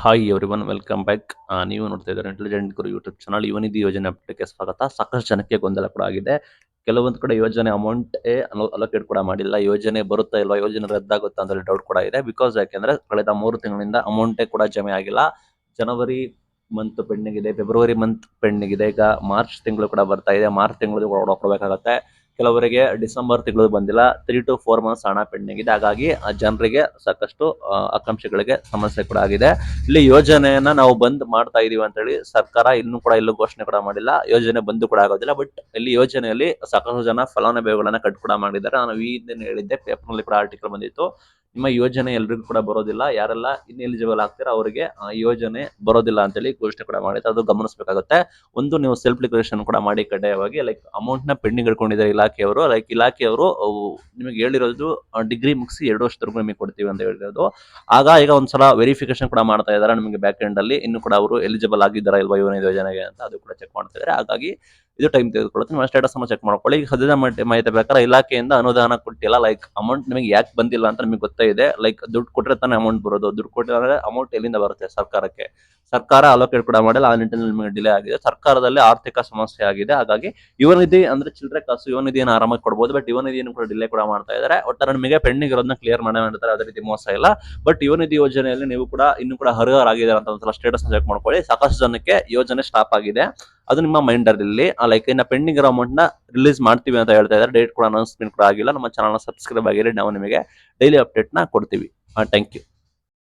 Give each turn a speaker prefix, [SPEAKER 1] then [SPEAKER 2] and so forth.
[SPEAKER 1] Hi everyone welcome back. ನೀವು ನೋಡ್ತಾ ಇದ್ದಾರೆ ಇಂಟೆಲಿಜೆಂಟ್ ಗುರು ಯೂಟ್ಯೂಬ್ ಚಾನಲ್. ಯುವನಿಧಿ ಯೋಜನೆ ಅಪ್ಡೇಟ್ಗೆ ಸ್ವಾಗತ. ಸಾಕಷ್ಟು ಜನಕ್ಕೆ ಗೊಂದಲ ಕೂಡ ಆಗಿದೆ. ಕೆಲವೊಂದು ಕಡೆ ಯೋಜನೆ ಅಮೌಂಟ್ ಅಲೋಕೇಟ್ ಕೂಡ ಮಾಡಿಲ್ಲ. ಯೋಜನೆ ಬರುತ್ತಾ ಇಲ್ವಾ, ಯೋಜನೆ ರದ್ದಾಗುತ್ತಾ ಅಂತ ಡೌಟ್ ಕೂಡ ಇದೆ. ಬಿಕಾಸ್ ಯಾಕೆಂದ್ರೆ ಕಳೆದ 3 ತಿಂಗಳಿಂದ ಅಮೌಂಟೇ ಕೂಡ ಜಮೆ ಆಗಿಲ್ಲ. ಜನವರಿ ಮಂತ್ ಪೆಂಡಿಂಗ್ ಇದೆ, ಫೆಬ್ರವರಿ ಮಂತ್ ಪೆಂಡಿಂಗ್ ಇದೆ. ಈಗ ಮಾರ್ಚ್ ತಿಂಗಳು ಕೂಡ ಬರ್ತಾ ಇದೆ. ಮಾರ್ಚ್ ತಿಂಗಳು ಕೊಡಬೇಕಾಗತ್ತೆ. ಕೆಲವರಿಗೆ ಡಿಸೆಂಬರ್ ತಿಂಗಳು ಬಂದಿಲ್ಲ. 3 to 4 ಮಂತ್ಸ್ ಹಣ ಪೆಂಡಿಂಗ್ ಇದೆ. ಹಾಗಾಗಿ ಜನರಿಗೆ ಸಾಕಷ್ಟು ಆಕಾಂಕ್ಷಿಗಳಿಗೆ ಸಮಸ್ಯೆ ಕೂಡ ಆಗಿದೆ. ಇಲ್ಲಿ ಯೋಜನೆಯನ್ನ ನಾವು ಬಂದ್ ಮಾಡ್ತಾ ಇದೀವಿ ಅಂತ ಹೇಳಿ ಸರ್ಕಾರ ಇನ್ನೂ ಕೂಡ ಎಲ್ಲೂ ಘೋಷಣೆ ಕೂಡ ಮಾಡಿಲ್ಲ. ಯೋಜನೆ ಬಂದ್ ಕೂಡ ಆಗೋದಿಲ್ಲ. ಬಟ್ ಇಲ್ಲಿ ಯೋಜನೆಯಲ್ಲಿ ಸಾಕಷ್ಟು ಜನ ಫಲಾನುಭವಿಗಳನ್ನ ಕಟ್ ಕೂಡ ಮಾಡಿದ್ದಾರೆ. ನಾನು ಈ ದಿನ ಹೇಳಿದ್ದೆ, ಪೇಪರ್ನಲ್ಲಿ ಕೂಡ ಆರ್ಟಿಕಲ್ ಬಂದಿತ್ತು. ನಿಮ್ಮ ಯೋಜನೆ ಎಲ್ರಿಗೂ ಕೂಡ ಬರೋದಿಲ್ಲ, ಯಾರೆಲ್ಲ ಇನ್ಎಲಿಜಿಬಲ್ ಆಗ್ತೀರಾ ಅವರಿಗೆ ಯೋಜನೆ ಬರೋದಿಲ್ಲ ಅಂತೇಳಿ ಘೋಷಣೆ ಕೂಡ ಮಾಡಿದೆ. ಅದು ಗಮನಿಸಬೇಕಾಗುತ್ತೆ. ಒಂದು, ನೀವು ಸೆಲ್ಫ್ ಡಿಕ್ಲರೇಷನ್ ಕೂಡ ಮಾಡಿ ಕಡ್ಡಾಯವಾಗಿ. ಲೈಕ್ ಅಮೌಂಟ್ ನ ಪೆಂಡಿಂಗ್ ಇಟ್ಕೊಂಡಿದ್ದಾರೆ ಇಲಾಖೆಯವರು. ಲೈಕ್ ಇಲಾಖೆಯವರು ನಿಮಗೆ ಹೇಳಿರೋದು ಡಿಗ್ರಿ ಮುಗಿಸಿ 2 ವರ್ಷದವರೆಗೂ ನಿಮಗೆ ಕೊಡ್ತೀವಿ ಅಂತ ಹೇಳಿರೋದು. ಈಗ ಒಂದ್ಸಲ ವೆರಿಫಿಕೇಶನ್ ಕೂಡ ಮಾಡ್ತಾ ಇದ್ದಾರೆ ನಿಮಗೆ ಬ್ಯಾಕ್ ಎಂಡ್ ಅಲ್ಲಿ. ಇನ್ನು ಕೂಡ ಅವರು ಎಲಿಜಿಬಲ್ ಆಗಿದ್ದಾರಾ ಇಲ್ವಾ ಯೋಜನೆಗೆ ಅಂತ ಅದು ಕೂಡ ಚೆಕ್ ಮಾಡ್ತಾ ಇದ್ದಾರೆ. ಹಾಗಾಗಿ ಇದು ಟೈಮ್ ತೆಗೆದುಕೊಳ್ಳುತ್ತೆ. ನಿಮ್ಮ ಸ್ಟೇಟಸ್ ಅನ್ನು ಚೆಕ್ ಮಾಡ್ಕೊಳ್ಳಿ. ಈಗ ಸದ್ಯದ ಮಾಹಿತಿ ಪ್ರಕಾರ ಇಲಾಖೆಯಿಂದ ಅನುದಾನ ಕೊಟ್ಟಿಲ್ಲ. ಲೈಕ್ ಅಮೌಂಟ್ ನಿಮಗೆ ಯಾಕೆ ಬಂದಿಲ್ಲ ಅಂತ ನಿಮಗೆ ಗೊತ್ತೇ ಇದೆ. ಲೈಕ್ ದುಡ್ಡು ಕೊಟ್ಟರೆ ತಾನೇ ಅಮೌಂಟ್ ಬರೋದು. ದುಡ್ಡು ಕೊಟ್ಟಿಲ್ಲ ಅಮೌಂಟ್ ಎಲ್ಲಿಂದ ಬರುತ್ತೆ ಸರ್ಕಾರಕ್ಕೆ? ಸರ್ಕಾರ ಅಲೋಕೇಟ್ ಕೂಡ ಮಾಡಿಲ್ಲ. ಆ ನಿಟ್ಟಿನಲ್ಲಿ ನಿಮಗೆ ಡಿಲೇ ಆಗಿದೆ. ಸರ್ಕಾರದಲ್ಲಿ ಆರ್ಥಿಕ ಸಮಸ್ಯೆ ಆಗಿದೆ. ಹಾಗಾಗಿ ಯುವನಿಧಿ ಅಂದ್ರೆ ಚಿಲ್ಲರೆ ಕಾಸು, ಯುವನಿಧಿಯನ್ನು ಆರಾಮಾಗಿ ಕೊಡಬಹುದು. ಬಟ್ ಯುವನಿಧಿಯನ್ನು ಕೂಡ ಡಿಲೇ ಕೂಡ ಮಾಡ್ತಾ ಇದ್ದಾರೆ. ಒಟ್ಟಾರೆ ನಿಮಗೆ ಪೆಂಡಿಂಗ್ ಇರೋದನ್ನ ಕ್ಲಿಯರ್ ಮಾಡಿರ್ತಾರೆ. ಅದೇ ರೀತಿ ಮೋಸ ಇಲ್ಲ. ಬಟ್ ಯುವನಿಧಿ ಯೋಜನೆಯಲ್ಲಿ ನೀವು ಕೂಡ ಇನ್ನೂ ಕೂಡ ಅರ್ಹರಾಗಿದ್ದಾರೆ ಅಂತ ಒಂದ್ಸಲ ಸ್ಟೇಟಸ್ ಚೆಕ್ ಮಾಡ್ಕೊಳ್ಳಿ. ಸಾಕಷ್ಟು ಜನಕ್ಕೆ ಯೋಜನೆ ಸ್ಟಾಪ್ ಆಗಿದೆ. ಅದು ನಿಮ್ಮ ಮೈಂಡ್ ಅಲ್ಲಿ. ಲೈಕ್ ಇನ್ನ ಪೆಂಡಿಂಗ್ ಇರೋ ಅಮೌಂಟ್ ನ ರಿಲೀಸ್ ಮಾಡ್ತೀವಿ ಅಂತ ಹೇಳ್ತಾ ಇದ್ದಾರೆ. ಡೇಟ್ ಕೂಡ ಅನೌನ್ಸ್ಮೆಂಟ್ ಕೂಡ ಆಗಿಲ್ಲ. ನಮ್ಮ ಚಾನಲ್ ಸಬ್ಸ್ಕ್ರೈಬ್ ಆಗಿರಿ. ನಾವು ನಿಮಗೆ ಡೈಲಿ ಅಪ್ಡೇಟ್ ನ ಕೊಡ್ತೀವಿ. Thank you.